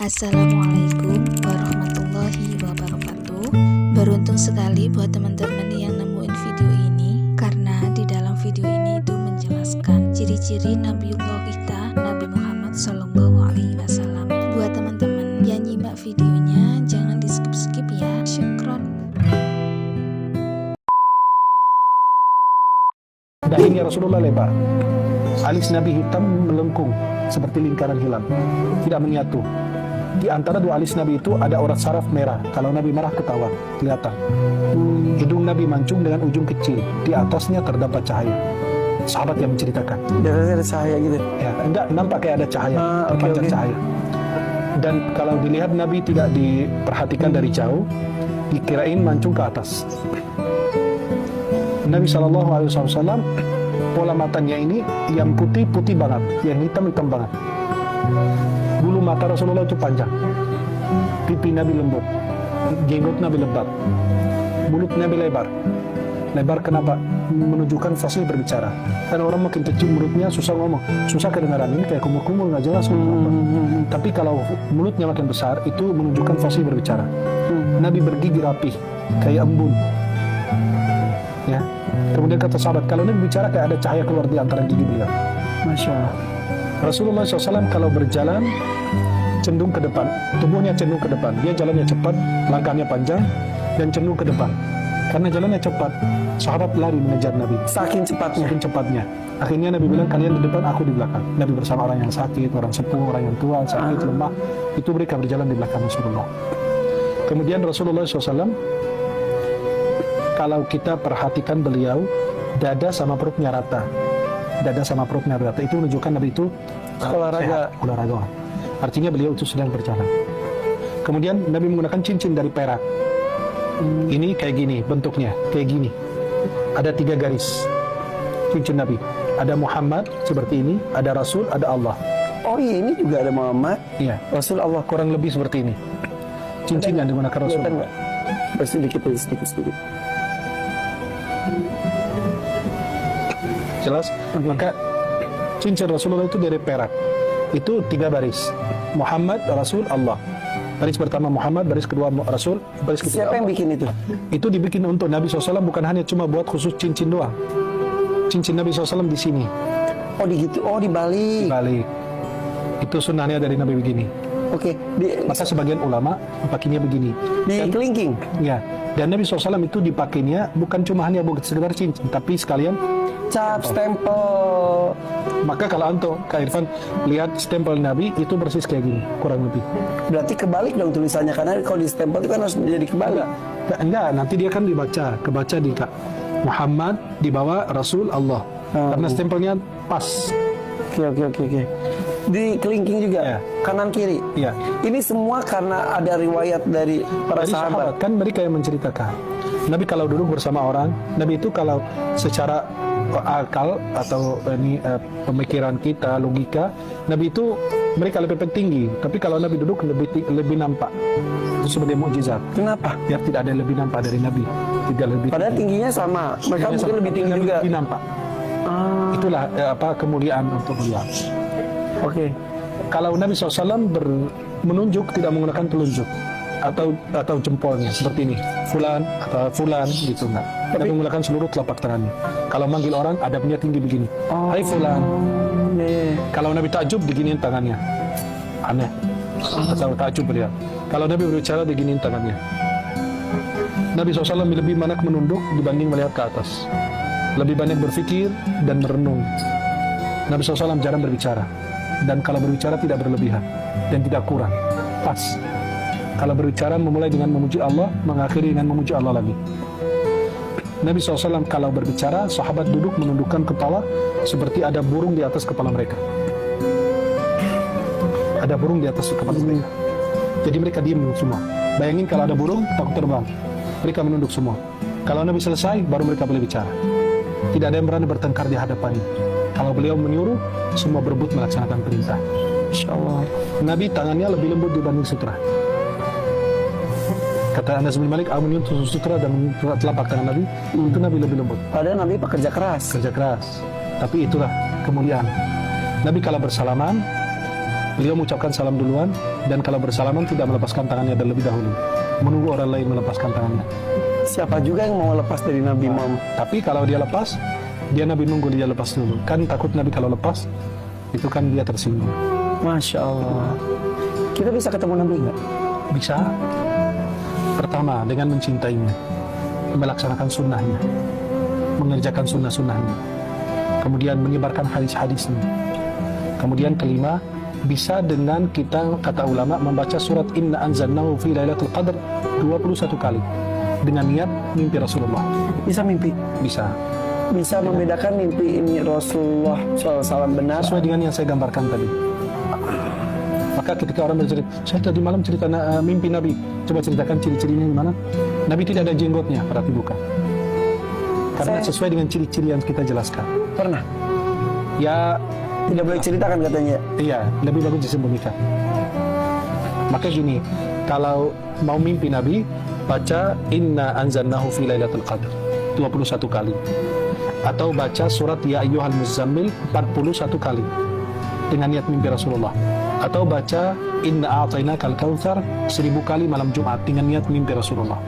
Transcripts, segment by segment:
Assalamualaikum warahmatullahi wabarakatuh. Beruntung sekali buat teman-teman yang nemuin video ini, karena di dalam video ini itu menjelaskan ciri-ciri Nabiullah kita, Nabi Muhammad SAW. Buat teman-teman yang nyimak videonya, jangan di skip-skip ya. Syukron. Dahinya Rasulullah lebar, alis Nabi hitam melengkung seperti lingkaran hilal, tidak menyatu. Di antara dua alis Nabi itu ada urat saraf merah. Kalau Nabi marah ketawa, kelihatan. Hidung Nabi mancung dengan ujung kecil. Di atasnya terdapat cahaya. Sahabat yang menceritakan. Di atasnya ada cahaya gitu? Ya, enggak, nampak kayak ada cahaya, terpancar cahaya. Dan kalau dilihat Nabi tidak diperhatikan dari jauh, dikirain mancung ke atas. Nabi SAW, pola matanya ini yang putih banget, yang hitam banget. Bulu mata Rasulullah itu panjang, pipi Nabi lembut, jenggot Nabi lebat, mulut Nabi lebar. Lebar kenapa? Menunjukkan fasih berbicara. Karena orang makin kecil mulutnya susah ngomong, susah kedengaran, ini kayak kumur-kumur nggak jelas. Tapi kalau mulutnya makin besar, itu menunjukkan fasih berbicara. Nabi bergigi rapih, kayak embun. Ya. Kemudian kata sahabat, kalau Nabi bicara kayak ada cahaya keluar di antara gigi beliau. Masya Allah. Rasulullah SAW kalau berjalan cenderung ke depan, tubuhnya cenderung ke depan. Dia jalannya cepat, langkahnya panjang, dan cenderung ke depan. Karena jalannya cepat, sahabat lari mengejar Nabi. Saking cepatnya. Akhirnya Nabi bilang, kalian di depan, aku di belakang. Nabi bersama orang yang sakit, orang sepuh, orang yang tua, sakit, lemah. Itu mereka berjalan di belakang Rasulullah. Kemudian Rasulullah SAW, kalau kita perhatikan beliau, dada sama perutnya rata. Itu menunjukkan Nabi itu olahraga. Artinya beliau itu sedang berjalan. Kemudian Nabi menggunakan cincin dari perak. Ini kayak gini bentuknya, kayak gini. Ada 3 garis cincin Nabi. Ada Muhammad seperti ini, ada Rasul, ada Allah. Oh ini juga ada Muhammad, Iya, Rasul, Allah. kurang lebih seperti ini. Cincin yang digunakan Rasul. Sedikit. Jelas? Maka cincin Rasulullah itu dari perak. Itu 3 baris. Muhammad, Rasul, Allah. Baris pertama Muhammad, baris kedua Rasul, baris ketiga Siapa yang Allah. bikin itu? Itu dibikin untuk Nabi SAW, bukan hanya cuma buat khusus cincin doang. Cincin Nabi SAW di sini. Oh gitu. Oh dibalik. Balik. Itu sunnahnya dari Nabi begini. Oke. Maka sebagian ulama pakainya begini. Di kelingking. Ya. Dan Nabi SAW itu dipakainya bukan cuma hanya buat sekedar cincin, tapi sekalian Cap, stempel. Maka kalau anto, Kak Irfan, lihat stempel Nabi itu persis kayak gini, kurang lebih. Berarti kebalik dong tulisannya, karena kalau di stempel itu kan harus jadi kebalik. Enggak, nanti dia kan kebaca di Kak. Muhammad di bawah, Rasul, Allah. Karena stempelnya pas. Oke. Di kelingking juga, Ya. kanan kiri. Iya. Ini semua karena ada riwayat dari para Dari sahabat kan mereka yang menceritakan. Nabi kalau duduk bersama orang, Nabi itu kalau secara akal atau pemikiran kita, logika, Nabi itu mereka lebih tinggi. Tapi kalau Nabi duduk lebih nampak. Itu sebagai mukjizat. Kenapa? Biar tidak ada yang lebih nampak dari Nabi. Tidak lebih. Padahal tingginya sama. Mereka mungkin lebih tinggi juga. Lebih nampak. Itulah kemuliaan untuk beliau. Oke. Kalau Nabi SAW menunjuk tidak menggunakan telunjuk atau jempolnya seperti ini, fulan gitu enggak. Nabi menggunakan seluruh telapak tangannya. Kalau manggil orang adabnya tinggi begini. Hai fulan. Kalau Nabi takjub diginiin tangannya. Aneh. Atau takjub beliau. Kalau Nabi berbicara diginiin tangannya. Nabi SAW lebih banyak menunduk dibanding melihat ke atas. Lebih banyak berpikir dan merenung. Nabi SAW jarang berbicara. Dan kalau berbicara tidak berlebihan dan tidak kurang, pas. Kalau berbicara memulai dengan memuji Allah, mengakhiri dengan memuji Allah lagi. Nabi SAW kalau berbicara, sahabat duduk menundukkan kepala seperti ada burung di atas kepala mereka. Ada burung di atas kepala mereka. Jadi mereka diam semua. Bayangin kalau ada burung takut terbang, mereka menunduk semua. Kalau Nabi selesai, baru mereka boleh bicara. Tidak ada yang berani bertengkar di hadapannya. Kalau beliau menyuruh, semua berebut melaksanakan perintah. Insya Allah. Nabi tangannya lebih lembut dibanding sutra. Kata Anas bin Malik, aku menyentuh sutra dan telapak tangan Nabi, itu Nabi lebih lembut. Padahal Nabi pekerja keras. Kerja keras. Tapi itulah kemuliaan. Nabi kalau bersalaman, Beliau mengucapkan salam duluan, dan kalau bersalaman tidak melepaskan tangannya terlebih dahulu, menunggu orang lain melepaskan tangannya. Siapa juga yang mau lepas dari Nabi Muhammad? Tapi kalau dia lepas, dia Nabi nunggu dia lepas dulu. Kan takut Nabi kalau lepas, itu kan dia tersinggung. Masya Allah. Kita bisa ketemu Nabi nggak? Bisa. Pertama, dengan mencintainya, melaksanakan sunnahnya, mengerjakan sunnah-sunnahnya, kemudian menyebarkan hadis-hadisnya. Kemudian kelima, bisa dengan kita, kata ulama, membaca surat Inna anzalnahu fi lailatul qadr 21 kali dengan niat mimpi Rasulullah. Bisa mimpi? Bisa. Bisa membedakan mimpi ini Rasulullah SAW benar Sesuai dengan yang saya gambarkan tadi. Maka ketika orang bercerita, saya tadi malam cerita mimpi Nabi, coba ceritakan ciri-cirinya gimana? Nabi tidak ada jenggotnya, berarti bukan. Karena sesuai dengan ciri-ciri yang kita jelaskan. pernah. Ya, Tidak boleh ceritakan katanya. iya, lebih bagus disembunyikan. Maka gini, kalau mau mimpi Nabi, baca Inna anzalnahu fi lailatul qadr 21 kali. Atau baca surat Ya Ayyuhal Muzammil 41 kali dengan niat mimpi Rasulullah. Atau baca Inna a'tainakal kautsar 1000 kali malam Jumat dengan niat mimpi Rasulullah.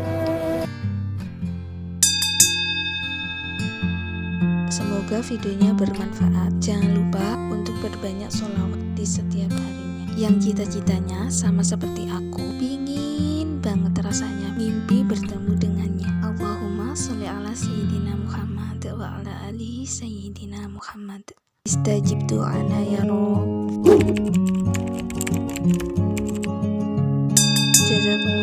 Semoga videonya bermanfaat. Jangan lupa untuk berbanyak sholawat di setiap harinya. Yang cita-citanya sama seperti aku, pingin banget rasanya mimpi bertemu dengannya. Allahumma sholli ala sayyidina Muhammad wa ala alihi sayyidina Muhammad. Istajib do'ana ya Rabb. Jazakumullah